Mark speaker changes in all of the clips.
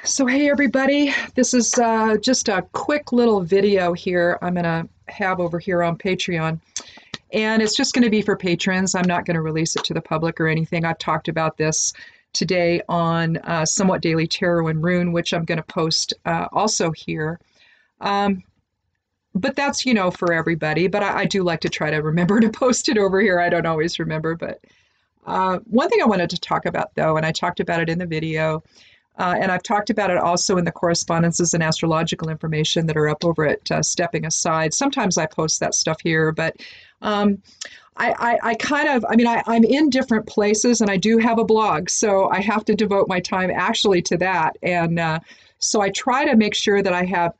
Speaker 1: So, hey everybody, this is just a quick little video here I'm going to have over here on Patreon. And it's just going to be for patrons. I'm not going to release it to the public or anything. I've talked about this today on Somewhat Daily Tarot and Rune, which I'm going to post also here. But that's, for everybody. But I do like to try to remember to post it over here. I don't always remember. But one thing I wanted to talk about, though, and I talked about it in the video, and I've talked about it also in the correspondences and astrological information that are up over at Stepping Aside. Sometimes I post that stuff here, but I'm in different places and I do have a blog, so I have to devote my time actually to that. And so I try to make sure that I have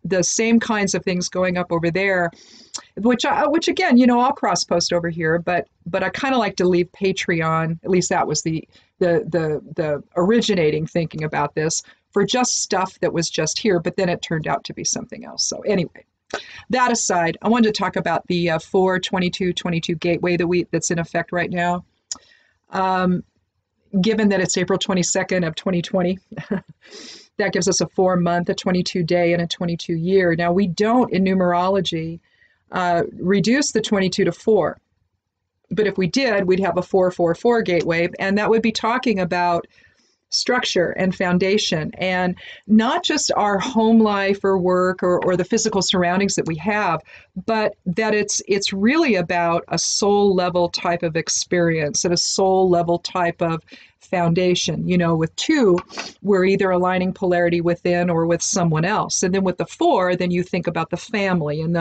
Speaker 1: the same kinds of things going up over there, which again, I'll cross post over here, but I kind of like to leave Patreon. At least that was the originating thinking about this, for just stuff that was just here, but then it turned out to be something else. So anyway, that aside, I wanted to talk about the 4/22/22 gateway that's in effect right now. Given that it's April 22nd of 2020, that gives us a 4-month, a 22-day, and a 22-year. Now, we don't, in numerology, reduce the 22 to 4. But if we did, we'd have a 4/4/4 gateway, and that would be talking about structure and foundation, and not just our home life or work or the physical surroundings that we have, but that it's really about a soul level type of experience and a soul level type of foundation. With 2, we're either aligning polarity within or with someone else. And then with the 4, then you think about the family and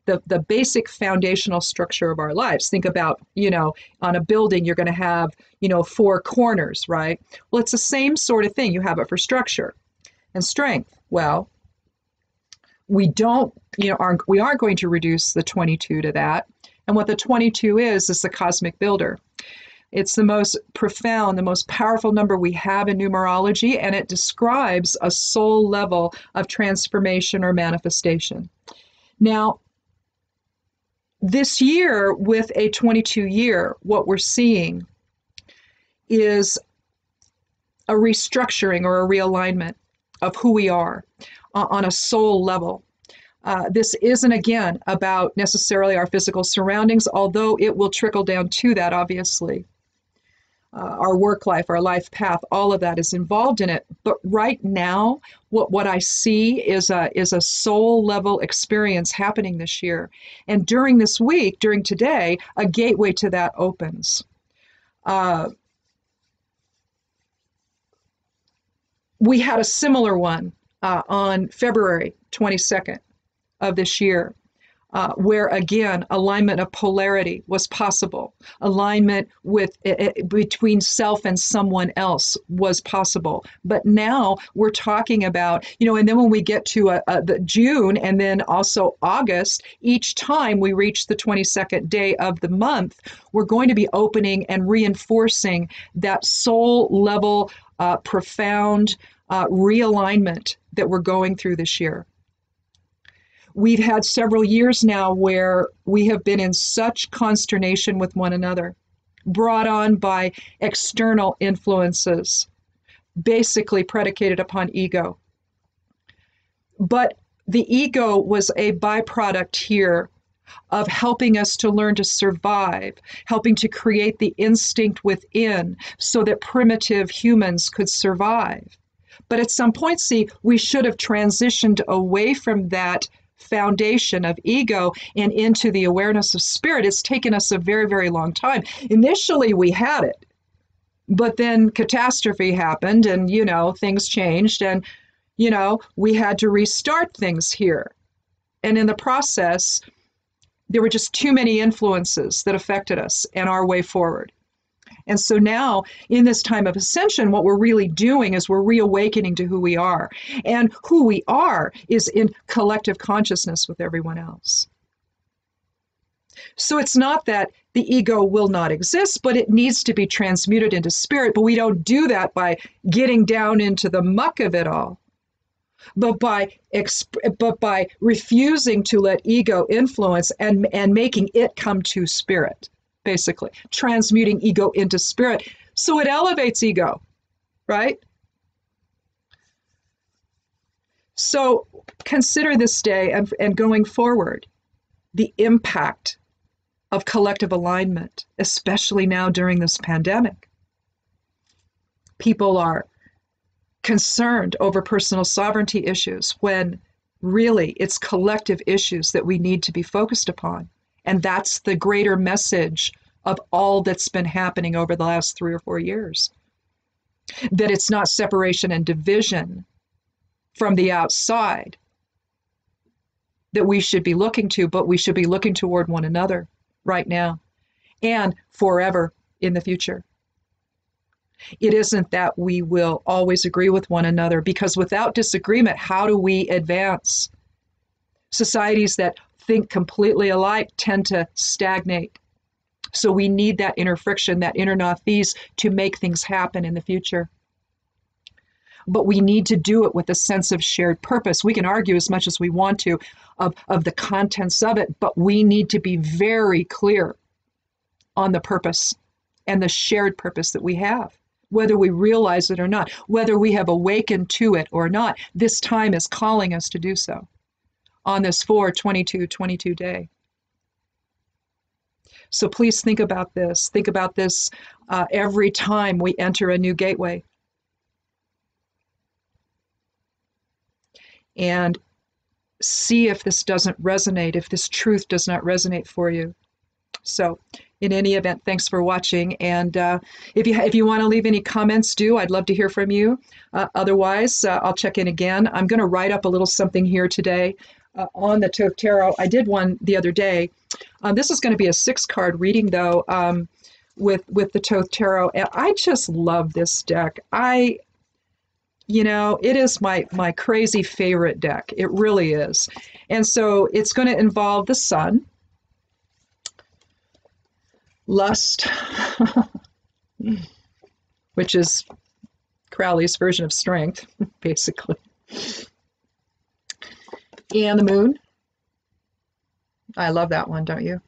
Speaker 1: the basic foundational structure of our lives. Think about, on a building, you're going to have, 4 corners, right? Well, it's the same sort of thing. You have it for structure and strength. Well, we don't, we aren't going to reduce the 22 to that. And what the 22 is the cosmic builder. It's the most profound, the most powerful number we have in numerology, and it describes a soul level of transformation or manifestation. Now, this year, with a 22 year, what we're seeing is a restructuring or a realignment of who we are on a soul level. This isn't, again, about necessarily our physical surroundings, although it will trickle down to that, obviously. Our work life, our life path, all of that is involved in it. But right now, what I see is a soul level experience happening this year. And during this week, during today, a gateway to that opens. We had a similar one on February 22nd of this year. Where, again, alignment of polarity was possible. Alignment between self and someone else was possible. But now we're talking about, and then when we get to the June and then also August, each time we reach the 22nd day of the month, we're going to be opening and reinforcing that soul level, profound realignment that we're going through this year. We've had several years now where we have been in such consternation with one another, brought on by external influences, basically predicated upon ego. But the ego was a byproduct here of helping us to learn to survive, helping to create the instinct within so that primitive humans could survive. But at some point, we should have transitioned away from that foundation of ego and into the awareness of spirit. It's taken us a very, very long time. Initially, we had it, but then catastrophe happened and, things changed and, we had to restart things here. And in the process, there were just too many influences that affected us and our way forward. And so now, in this time of ascension, what we're really doing is we're reawakening to who we are. And who we are is in collective consciousness with everyone else. So it's not that the ego will not exist, but it needs to be transmuted into spirit. But we don't do that by getting down into the muck of it all, but by refusing to let ego influence and making it come to spirit. Basically, transmuting ego into spirit. So it elevates ego, right? So consider this day and going forward, the impact of collective alignment, especially now during this pandemic. People are concerned over personal sovereignty issues when really it's collective issues that we need to be focused upon. And that's the greater message of all that's been happening over the last 3 or 4 years. That it's not separation and division from the outside that we should be looking to, but we should be looking toward one another right now and forever in the future. It isn't that we will always agree with one another, because without disagreement, how do we advance? Societies that think completely alike tend to stagnate. So we need that inner friction, that inner northeast to make things happen in the future. But we need to do it with a sense of shared purpose. We can argue as much as we want to of the contents of it, but we need to be very clear on the purpose and the shared purpose that we have, whether we realize it or not, whether we have awakened to it or not. This time is calling us to do so on this 4/22/22 day. So please think about this. Think about this every time we enter a new gateway. And see if this doesn't resonate, if this truth does not resonate for you. So in any event, thanks for watching. And if you want to leave any comments, do. I'd love to hear from you. Otherwise, I'll check in again. I'm going to write up a little something here today on the Thoth Tarot. I did one the other day. This is going to be a 6-card reading, though, with the Thoth Tarot. And I just love this deck. It is my crazy favorite deck. It really is. And so it's going to involve the sun, lust, which is Crowley's version of strength, basically, and the moon. I love that one, don't you?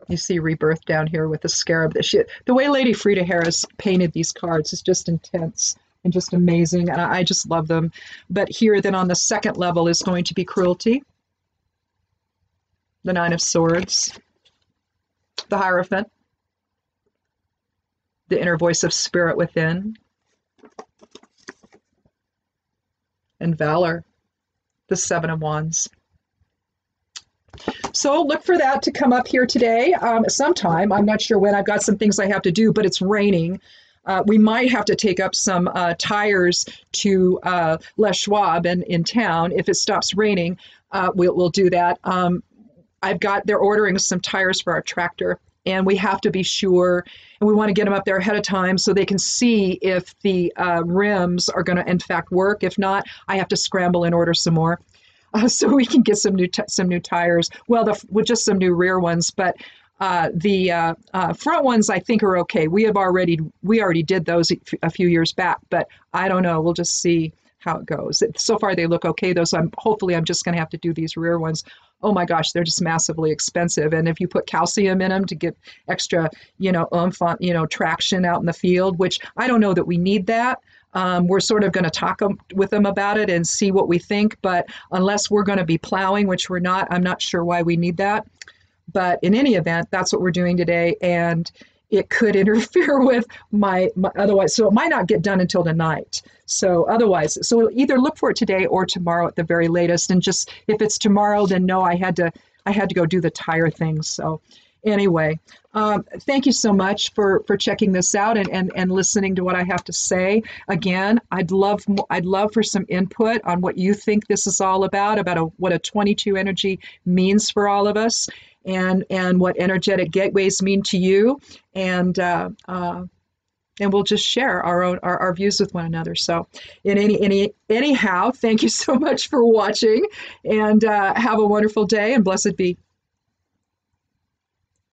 Speaker 1: You see rebirth down here with the scarab. The way Lady Frida Harris painted these cards is just intense and just amazing, and I just love them. But here then on the second level is going to be cruelty, the 9 of Swords, the Hierophant, the inner voice of spirit within, and valor, the 7 of Wands. So look for that to come up here today sometime. I'm not sure when. I've got some things I have to do, but it's raining. We might have to take up some tires to Les Schwab in town. If it stops raining, we'll do that. They're ordering some tires for our tractor, and we have to be sure, and we want to get them up there ahead of time so they can see if the rims are going to in fact work. If not, I have to scramble and order some more. So we can get some new tires. Well, with just some new rear ones, but the front ones I think are okay. We already did those a few years back, but I don't know. We'll just see how it goes. So far they look okay though. So hopefully I'm just going to have to do these rear ones. Oh my gosh, they're just massively expensive. And if you put calcium in them to get extra, oomph on, traction out in the field, which I don't know that we need that. We're sort of going to talk with them about it and see what we think. But unless we're going to be plowing, which we're not, I'm not sure why we need that. But in any event, that's what we're doing today. And it could interfere with my otherwise. So it might not get done until tonight. So otherwise, so either look for it today or tomorrow at the very latest. And just if it's tomorrow, then no, I had to go do the tire thing. So anyway, thank you so much for checking this out and listening to what I have to say. Again, I'd love for some input on what you think this is all about what a 22 energy means for all of us, and what energetic gateways mean to you, and we'll just share our views with one another. So anyhow, thank you so much for watching, and have a wonderful day, and blessed be.